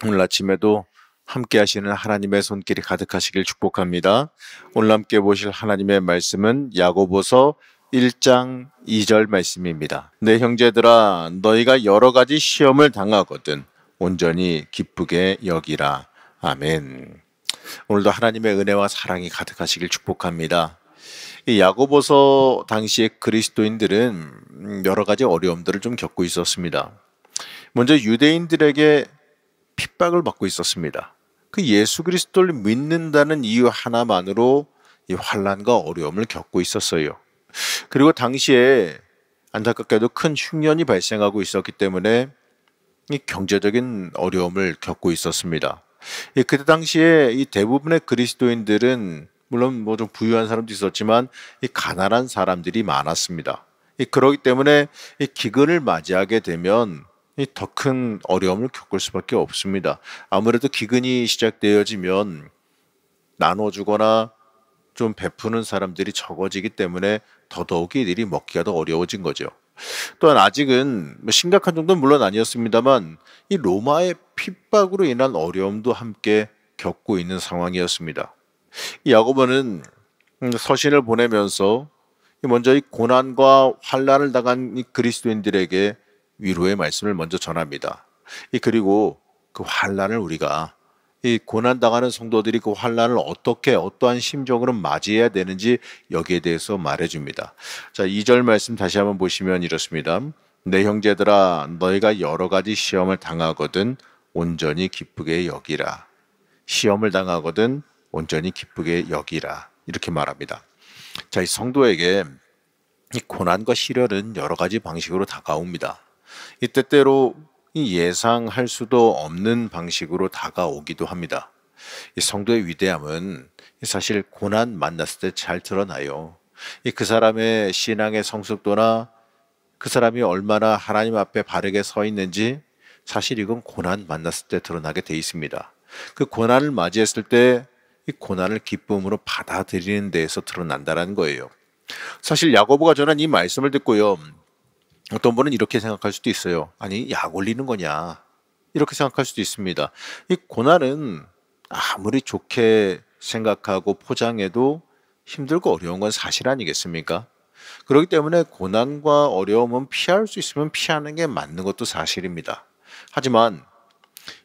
오늘 아침에도 함께 하시는 하나님의 손길이 가득하시길 축복합니다. 오늘 함께 보실 하나님의 말씀은 야고보서 1장 2절 말씀입니다. 내 형제들아 너희가 여러 가지 시험을 당하거든 온전히 기쁘게 여기라. 아멘. 오늘도 하나님의 은혜와 사랑이 가득하시길 축복합니다. 이 야고보서 당시의 그리스도인들은 여러 가지 어려움들을 좀 겪고 있었습니다. 먼저 유대인들에게 핍박을 받고 있었습니다. 그 예수 그리스도를 믿는다는 이유 하나만으로 이 환난과 어려움을 겪고 있었어요. 그리고 당시에 안타깝게도 큰 흉년이 발생하고 있었기 때문에 이 경제적인 어려움을 겪고 있었습니다. 그때 당시에 이 대부분의 그리스도인들은 물론 뭐 좀 부유한 사람도 있었지만 이 가난한 사람들이 많았습니다. 그렇기 때문에 이 기근을 맞이하게 되면 더 큰 어려움을 겪을 수밖에 없습니다. 아무래도 기근이 시작되어지면 나눠주거나 좀 베푸는 사람들이 적어지기 때문에 더더욱 이들이 먹기가 더 어려워진 거죠. 또한 아직은 뭐 심각한 정도는 물론 아니었습니다만 이 로마의 핍박으로 인한 어려움도 함께 겪고 있는 상황이었습니다. 이 야고보는 서신을 보내면서 먼저 이 고난과 환난을 당한 이 그리스도인들에게 위로의 말씀을 먼저 전합니다. 그리고 그 환난을 우리가 이 고난 당하는 성도들이 그 환난을 어떻게 어떠한 심정으로 맞이해야 되는지 여기에 대해서 말해줍니다. 자, 2절 말씀 다시 한번 보시면 이렇습니다. 내 형제들아 너희가 여러 가지 시험을 당하거든 온전히 기쁘게 여기라. 시험을 당하거든 온전히 기쁘게 여기라. 이렇게 말합니다. 자, 이 성도에게 이 고난과 시련은 여러 가지 방식으로 다가옵니다. 이 때때로 예상할 수도 없는 방식으로 다가오기도 합니다. 이 성도의 위대함은 사실 고난 만났을 때 잘 드러나요. 그 사람의 신앙의 성숙도나 그 사람이 얼마나 하나님 앞에 바르게 서 있는지 사실 이건 고난 만났을 때 드러나게 돼 있습니다. 그 고난을 맞이했을 때 이 고난을 기쁨으로 받아들이는 데에서 드러난다는 거예요. 사실 야고보가 전한 이 말씀을 듣고요. 어떤 분은 이렇게 생각할 수도 있어요. 아니, 약 올리는 거냐? 이렇게 생각할 수도 있습니다. 이 고난은 아무리 좋게 생각하고 포장해도 힘들고 어려운 건 사실 아니겠습니까? 그렇기 때문에 고난과 어려움은 피할 수 있으면 피하는 게 맞는 것도 사실입니다. 하지만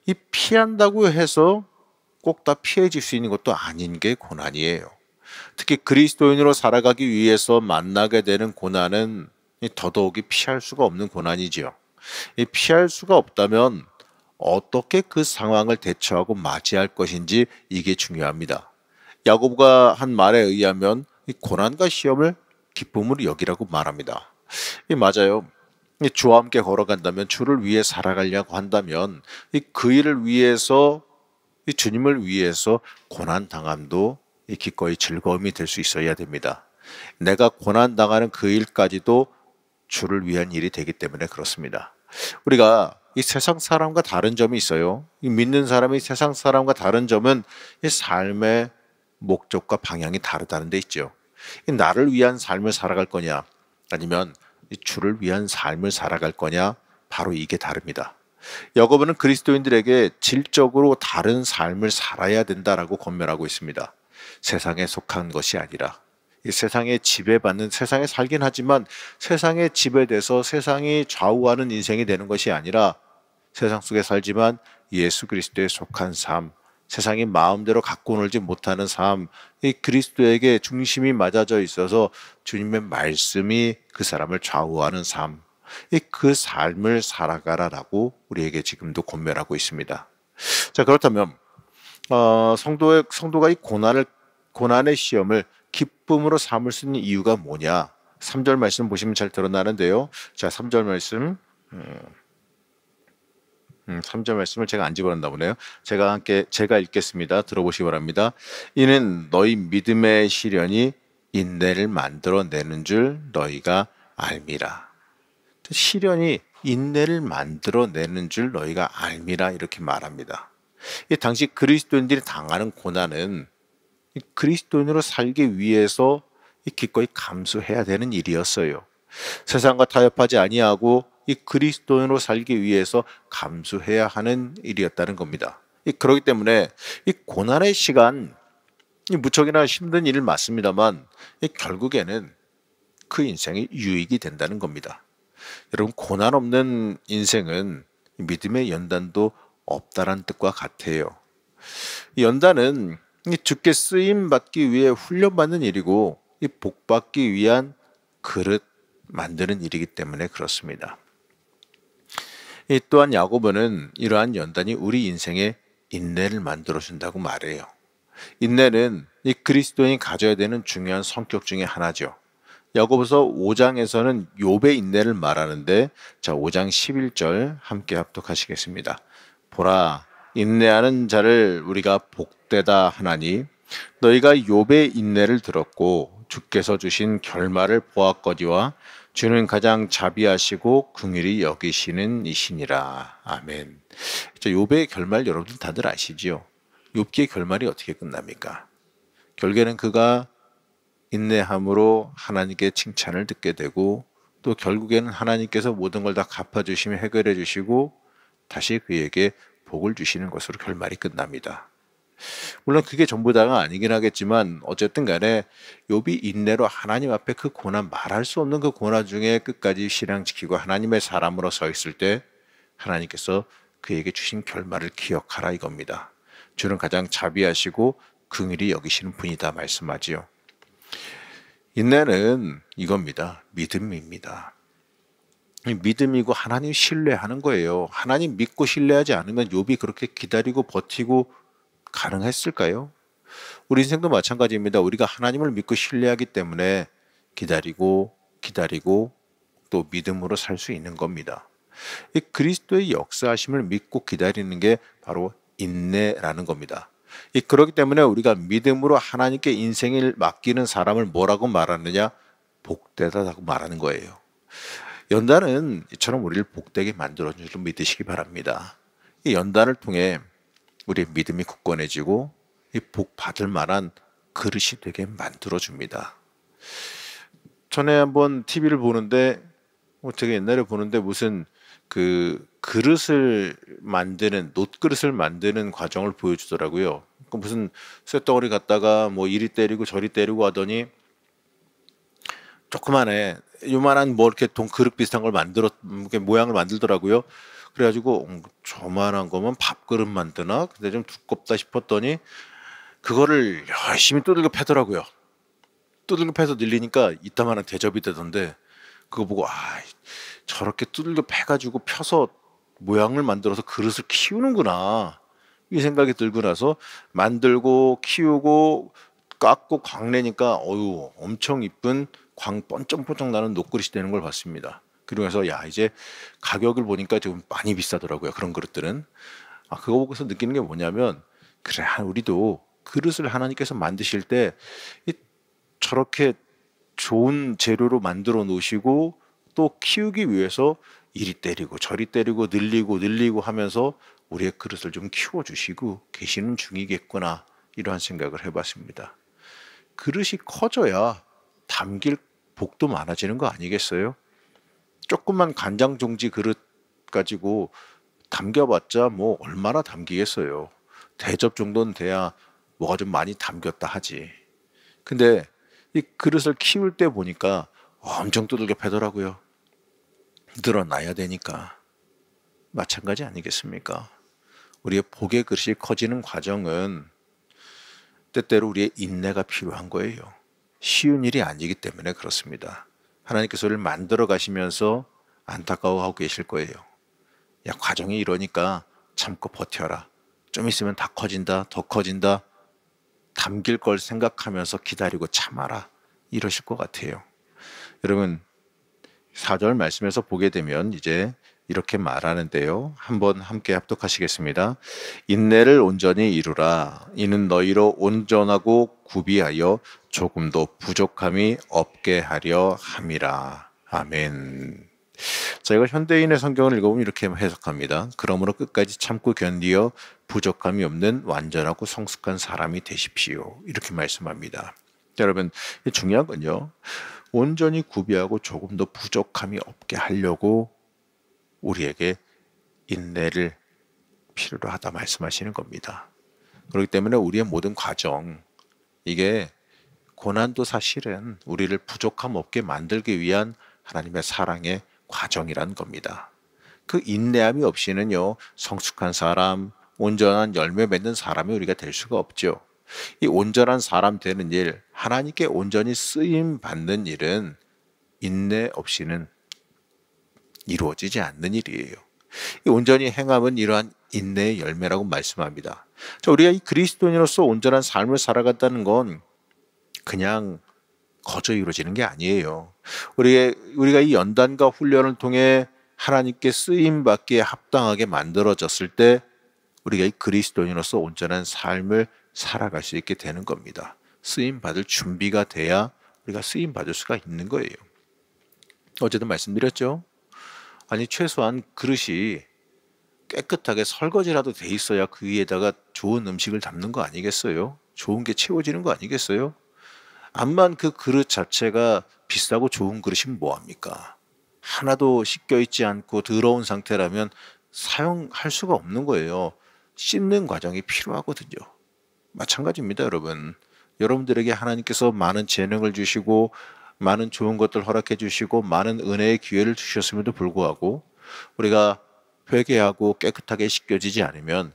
이 피한다고 해서 꼭 다 피해질 수 있는 것도 아닌 게 고난이에요. 특히 그리스도인으로 살아가기 위해서 만나게 되는 고난은 더더욱이 피할 수가 없는 고난이지요. 이 피할 수가 없다면 어떻게 그 상황을 대처하고 맞이할 것인지 이게 중요합니다. 야고보가 한 말에 의하면 이 고난과 시험을 기쁨으로 여기라고 말합니다. 맞아요. 주와 함께 걸어간다면 주를 위해 살아가려고 한다면 그 일을 위해서 이 주님을 위해서 고난 당함도 이 기꺼이 즐거움이 될 수 있어야 됩니다. 내가 고난 당하는 그 일까지도 주를 위한 일이 되기 때문에 그렇습니다. 우리가 이 세상 사람과 다른 점이 있어요. 이 믿는 사람이 세상 사람과 다른 점은 이 삶의 목적과 방향이 다르다는 데 있죠. 이 나를 위한 삶을 살아갈 거냐 아니면 이 주를 위한 삶을 살아갈 거냐 바로 이게 다릅니다. 야고보는 그리스도인들에게 질적으로 다른 삶을 살아야 된다라고 권면하고 있습니다. 세상에 속한 것이 아니라 이 세상에 지배받는 세상에 살긴 하지만 세상에 지배돼서 세상이 좌우하는 인생이 되는 것이 아니라 세상 속에 살지만 예수 그리스도에 속한 삶, 세상이 마음대로 갖고 놀지 못하는 삶, 이 그리스도에게 중심이 맞아져 있어서 주님의 말씀이 그 사람을 좌우하는 삶, 그 삶을 살아가라라고 우리에게 지금도 권면하고 있습니다. 자, 그렇다면 성도가 이 고난의 시험을 기쁨으로 삼을 수 있는 이유가 뭐냐? 3절 말씀 보시면 잘 드러나는데요. 자, 3절 말씀. 3절 말씀을 제가 안 집어넣나 보네요. 제가 읽겠습니다. 들어보시기 바랍니다. 이는 너희 믿음의 시련이 인내를 만들어내는 줄 너희가 알미라. 시련이 인내를 만들어내는 줄 너희가 알미라 이렇게 말합니다. 이 당시 그리스도인들이 당하는 고난은 그리스도인으로 살기 위해서 기꺼이 감수해야 되는 일이었어요. 세상과 타협하지 아니하고 이 그리스도인으로 살기 위해서 감수해야 하는 일이었다는 겁니다. 그렇기 때문에 이 고난의 시간, 이 무척이나 힘든 일 맞습니다만 결국에는 그 인생이 유익이 된다는 겁니다. 여러분, 고난 없는 인생은 믿음의 연단도 없다란 뜻과 같아요. 이 연단은 주께 쓰임 받기 위해 훈련받는 일이고 이 복 받기 위한 그릇 만드는 일이기 때문에 그렇습니다. 이 또한 야고보는 이러한 연단이 우리 인생에 인내를 만들어 준다고 말해요. 인내는 이 그리스도인이 가져야 되는 중요한 성격 중에 하나죠. 야고보서 5장에서는 욥의 인내를 말하는데, 자, 5장 11절 함께 합독하시겠습니다. 보라, 인내하는 자를 우리가 복되다 하나니 너희가 욥의 인내를 들었고 주께서 주신 결말을 보았거니와 주는 가장 자비하시고 긍휼히 여기시는 이시니라. 아멘. 욥의 결말 여러분들 다들 아시지요? 욥기의 결말이 어떻게 끝납니까? 결국에는 그가 인내함으로 하나님께 칭찬을 듣게 되고 또 결국에는 하나님께서 모든 걸 다 갚아주시며 해결해 주시고 다시 그에게 복을 주시는 것으로 결말이 끝납니다. 물론 그게 전부 다가 아니긴 하겠지만 어쨌든 간에 욥이 인내로 하나님 앞에 그 고난, 말할 수 없는 그 고난 중에 끝까지 신앙 지키고 하나님의 사람으로 서 있을 때 하나님께서 그에게 주신 결말을 기억하라 이겁니다. 주는 가장 자비하시고 긍휼히 여기시는 분이다 말씀하지요. 인내는 이겁니다. 믿음입니다. 믿음이고 하나님 신뢰하는 거예요. 하나님 믿고 신뢰하지 않으면 욥이 그렇게 기다리고 버티고 가능했을까요? 우리 인생도 마찬가지입니다. 우리가 하나님을 믿고 신뢰하기 때문에 기다리고 또 믿음으로 살 수 있는 겁니다. 이 그리스도의 역사하심을 믿고 기다리는 게 바로 인내라는 겁니다. 그렇기 때문에 우리가 믿음으로 하나님께 인생을 맡기는 사람을 뭐라고 말하느냐? 복되다라고 말하는 거예요. 연단은 이처럼 우리를 복되게 만들어주는 줄 믿으시기 바랍니다. 이 연단을 통해 우리의 믿음이 굳건해지고 이 복 받을 만한 그릇이 되게 만들어줍니다. 전에 한번 TV를 보는데 제가 옛날에 보는데 무슨 그 그릇을 만드는 놋그릇을 만드는 과정을 보여주더라고요. 그 무슨 쇳덩어리 갖다가 뭐 이리 때리고 저리 때리고 하더니 조그만해 요만한 뭐 이렇게 동 그릇 비슷한 걸 이렇게 모양을 만들더라고요. 그래가지고 저만한 거면 밥그릇 만드나? 근데 좀 두껍다 싶었더니 그거를 열심히 두들겨 패더라고요. 두들겨 패서 늘리니까 이따만한 대접이 되던데 그거 보고 저렇게 두들겨 패가지고 펴서 모양을 만들어서 그릇을 키우는구나 이 생각이 들고 나서 만들고 키우고 깎고 광내니까 엄청 이쁜 광 번쩍번쩍 나는 놋그릇이 되는 걸 봤습니다. 그러면서 이제 가격을 보니까 좀 많이 비싸더라고요. 그런 그릇들은. 그거 보고서 느끼는 게 뭐냐면 그래 우리도 그릇을 하나님께서 만드실 때 저렇게 좋은 재료로 만들어 놓으시고 또 키우기 위해서 이리 때리고 저리 때리고 늘리고 하면서 우리의 그릇을 좀 키워주시고 계시는 중이겠구나 이러한 생각을 해봤습니다. 그릇이 커져야 담길 복도 많아지는 거 아니겠어요? 조그만 간장 종지 그릇 가지고 담겨봤자 뭐 얼마나 담기겠어요. 대접 정도는 돼야 뭐가 좀 많이 담겼다 하지. 근데 이 그릇을 키울 때 보니까 엄청 두들겨 패더라고요. 늘어나야 되니까. 마찬가지 아니겠습니까? 우리의 복의 그릇이 커지는 과정은 때때로 우리의 인내가 필요한 거예요. 쉬운 일이 아니기 때문에 그렇습니다. 하나님께서 우리를 만들어 가시면서 안타까워하고 계실 거예요. 과정이 이러니까 참고 버텨라. 좀 있으면 다 커진다, 더 커진다. 담길 걸 생각하면서 기다리고 참아라. 이러실 것 같아요. 여러분 4절 말씀에서 보게 되면 이제 이렇게 말하는데요. 한번 함께 합독하시겠습니다. 인내를 온전히 이루라. 이는 너희로 온전하고 구비하여 조금도 부족함이 없게 하려 함이라. 아멘. 저희가 현대인의 성경을 읽어보면 이렇게 해석합니다. 그러므로 끝까지 참고 견디어 부족함이 없는 완전하고 성숙한 사람이 되십시오. 이렇게 말씀합니다. 여러분 중요한 건요. 온전히 구비하고 조금 더 부족함이 없게 하려고 우리에게 인내를 필요로 하다 말씀하시는 겁니다. 그렇기 때문에 우리의 모든 과정, 이게 고난도 사실은 우리를 부족함 없게 만들기 위한 하나님의 사랑의 과정이란 겁니다. 그 인내함이 없이는요, 성숙한 사람, 온전한 열매 맺는 사람이 우리가 될 수가 없죠. 이 온전한 사람 되는 일, 하나님께 온전히 쓰임 받는 일은 인내 없이는 이루어지지 않는 일이에요. 이 온전히 행함은 이러한 인내의 열매라고 말씀합니다. 자, 우리가 이 그리스도인으로서 온전한 삶을 살아간다는 건 그냥 거저 이루어지는 게 아니에요. 우리가 이 연단과 훈련을 통해 하나님께 쓰임 받기에 합당하게 만들어졌을 때 우리가 이 그리스도인으로서 온전한 삶을 살아갈 수 있게 되는 겁니다. 쓰임 받을 준비가 돼야 우리가 쓰임 받을 수가 있는 거예요. 어제도 말씀드렸죠. 아니 최소한 그릇이 깨끗하게 설거지라도 돼 있어야 그 위에다가 좋은 음식을 담는 거 아니겠어요? 좋은 게 채워지는 거 아니겠어요? 암만 그 그릇 자체가 비싸고 좋은 그릇이면 뭐합니까? 하나도 씻겨있지 않고 더러운 상태라면 사용할 수가 없는 거예요. 씻는 과정이 필요하거든요. 마찬가지입니다, 여러분. 여러분들에게 하나님께서 많은 재능을 주시고 많은 좋은 것들 허락해 주시고 많은 은혜의 기회를 주셨음에도 불구하고 우리가 회개하고 깨끗하게 씻겨지지 않으면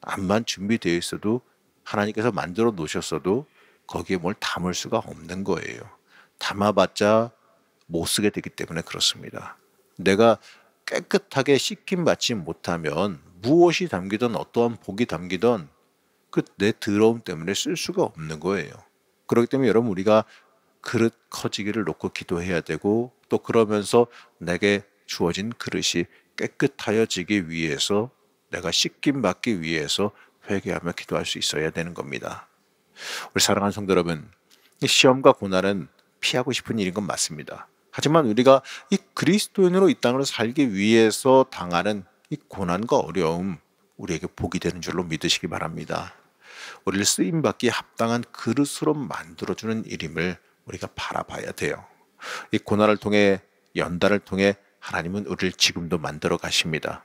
암만 준비되어 있어도 하나님께서 만들어 놓으셨어도 거기에 뭘 담을 수가 없는 거예요. 담아봤자 못 쓰게 되기 때문에 그렇습니다. 내가 깨끗하게 씻김 받지 못하면 무엇이 담기든 어떠한 복이 담기든 그 내 더러움 때문에 쓸 수가 없는 거예요. 그렇기 때문에 여러분 우리가 그릇 커지기를 놓고 기도해야 되고 또 그러면서 내게 주어진 그릇이 깨끗하여지기 위해서 내가 씻김 받기 위해서 회개하며 기도할 수 있어야 되는 겁니다. 우리 사랑하는 성도 여러분, 이 시험과 고난은 피하고 싶은 일인 건 맞습니다. 하지만 우리가 이 그리스도인으로 이 땅을 살기 위해서 당하는 이 고난과 어려움 우리에게 복이 되는 줄로 믿으시기 바랍니다. 우리를 쓰임받기에 합당한 그릇으로 만들어주는 일임을 우리가 바라봐야 돼요. 이 고난을 통해 연단을 통해 하나님은 우리를 지금도 만들어 가십니다.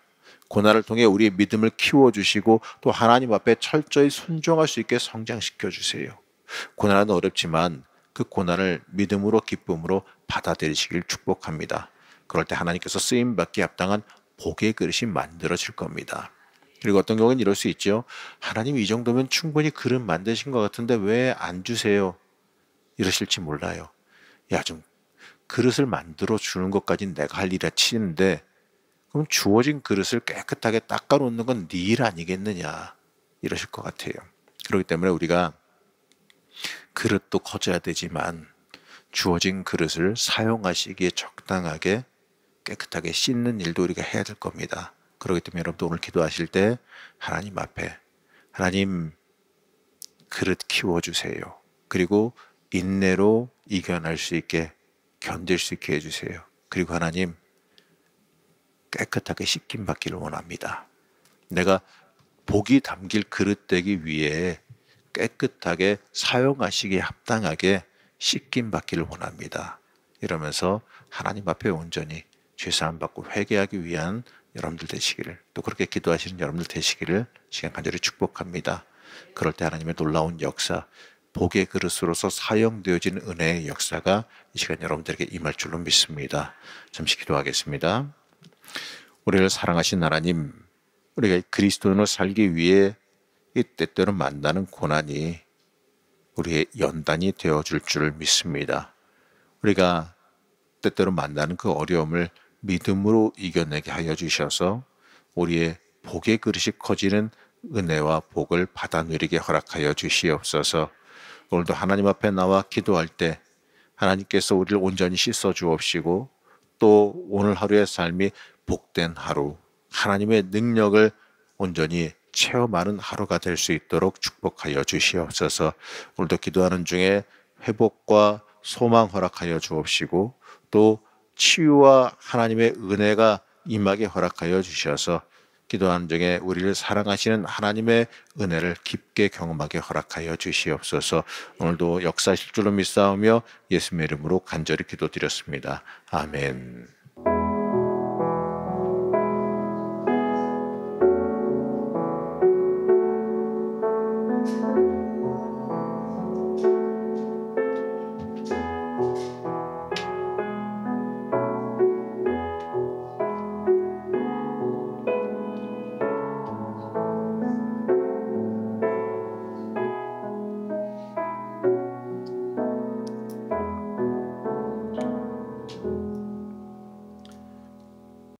고난을 통해 우리의 믿음을 키워주시고 또 하나님 앞에 철저히 순종할 수 있게 성장시켜 주세요. 고난은 어렵지만 그 고난을 믿음으로 기쁨으로 받아들이시길 축복합니다. 그럴 때 하나님께서 쓰임받기에 합당한 복의 그릇이 만들어질 겁니다. 그리고 어떤 경우는 이럴 수 있죠. 하나님 이 정도면 충분히 그릇 만드신 것 같은데 왜 안 주세요? 이러실지 몰라요. 야, 좀 그릇을 만들어 주는 것까지는 내가 할 일이라 치는데 그럼 주어진 그릇을 깨끗하게 닦아놓는 건 네 일 아니겠느냐 이러실 것 같아요. 그렇기 때문에 우리가 그릇도 커져야 되지만 주어진 그릇을 사용하시기에 적당하게 깨끗하게 씻는 일도 우리가 해야 될 겁니다. 그렇기 때문에 여러분도 오늘 기도하실 때 하나님 앞에 하나님 그릇 키워주세요. 그리고 인내로 이겨낼 수 있게 견딜 수 있게 해주세요. 그리고 하나님 깨끗하게 씻김 받기를 원합니다. 내가 복이 담길 그릇 되기 위해 깨끗하게 사용하시기에 합당하게 씻김 받기를 원합니다. 이러면서 하나님 앞에 온전히 죄사함 받고 회개하기 위한 여러분들 되시기를, 또 그렇게 기도하시는 여러분들 되시기를 시간 간절히 축복합니다. 그럴 때 하나님의 놀라운 역사, 복의 그릇으로서 사용되어지는 은혜의 역사가 이 시간 여러분들에게 임할 줄로 믿습니다. 잠시 기도하겠습니다. 우리를 사랑하신 하나님, 우리가 그리스도인으로 살기 위해 이 때때로 만나는 고난이 우리의 연단이 되어줄 줄을 믿습니다. 우리가 때때로 만나는 그 어려움을 믿음으로 이겨내게 하여 주셔서 우리의 복의 그릇이 커지는 은혜와 복을 받아 누리게 허락하여 주시옵소서. 오늘도 하나님 앞에 나와 기도할 때 하나님께서 우리를 온전히 씻어 주옵시고 또 오늘 하루의 삶이 복된 하루, 하나님의 능력을 온전히 체험하는 하루가 될 수 있도록 축복하여 주시옵소서. 오늘도 기도하는 중에 회복과 소망 허락하여 주옵시고 또 치유와 하나님의 은혜가 임하게 허락하여 주셔서 기도하는 중에 우리를 사랑하시는 하나님의 은혜를 깊게 경험하게 허락하여 주시옵소서. 오늘도 역사하실 줄로 믿사오며 예수님의 이름으로 간절히 기도드렸습니다. 아멘.